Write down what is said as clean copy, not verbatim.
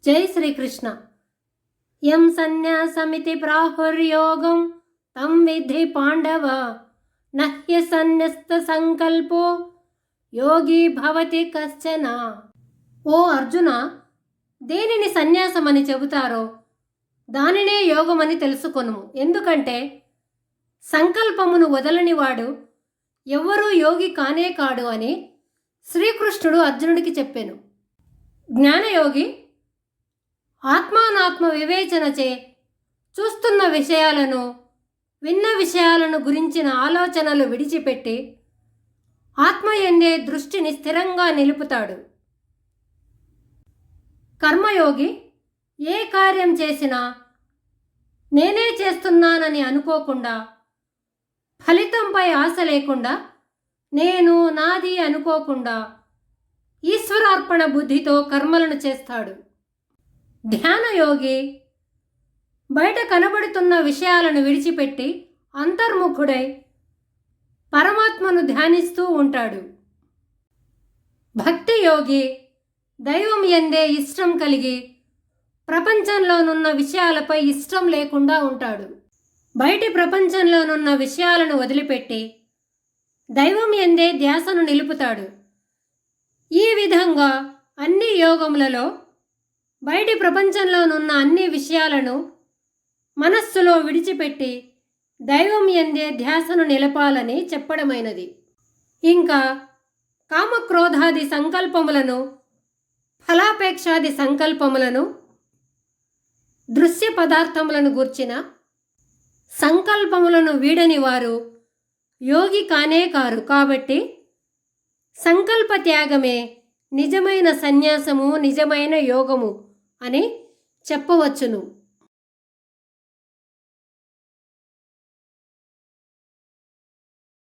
జై శ్రీకృష్ణ. యం సన్యాసమితి ప్రాహుర్యోగం తం విద్ధి పాండవ నహ్య సన్యస్త సంకల్పో యోగి భవతి కశ్చన. ఓ అర్జున, దేనిని సన్యాసమని చెబుతారో దానినే యోగమని తెలుసుకొనుము. ఎందుకంటే సంకల్పమును వదలనివాడు ఎవ్వరూ యోగి కానే కాడు అని శ్రీకృష్ణుడు అర్జునుడికి చెప్పెను. జ్ఞానయోగి ఆత్మానాత్మ వివేచనచే చూస్తున్న విషయాలను, విన్న విషయాలను గురించిన ఆలోచనలు విడిచిపెట్టి ఆత్మయందే దృష్టిని స్థిరంగా నిలుపుతాడు. కర్మయోగి ఏ కార్యం చేసినా నేనే చేస్తున్నానని అనుకోకుండా, ఫలితంపై ఆశ లేకుండా, నేను నాది అనుకోకుండా ఈశ్వరార్పణ బుద్ధితో కర్మలను చేస్తాడు. ధ్యానయోగి బయట కనబడుతున్న విషయాలను విడిచిపెట్టి అంతర్ముఖుడై పరమాత్మను ధ్యానిస్తూ ఉంటాడు. భక్తి యోగి దైవం యందే ఇష్టం కలిగి ప్రపంచంలోనున్న విషయాలపై ఇష్టం లేకుండా ఉంటాడు. బయటి ప్రపంచంలోనున్న విషయాలను వదిలిపెట్టి దైవం యందే ధ్యాసను నిలుపుతాడు. ఈ విధంగా అన్ని యోగములలో బయటి ప్రపంచంలోనున్న అన్ని విషయాలను మనస్సులో విడిచిపెట్టి దైవం యందే ధ్యాసను నిలపాలని చెప్పడమైనది. ఇంకా కామక్రోధాది సంకల్పములను, ఫలాపేక్షాది సంకల్పములను, దృశ్య పదార్థములను గూర్చిన సంకల్పములను వీడని వారు యోగి కానే కారు. కాబట్టి సంకల్ప త్యాగమే నిజమైన సన్యాసము, నిజమైన యోగము అని చెప్పవచ్చును.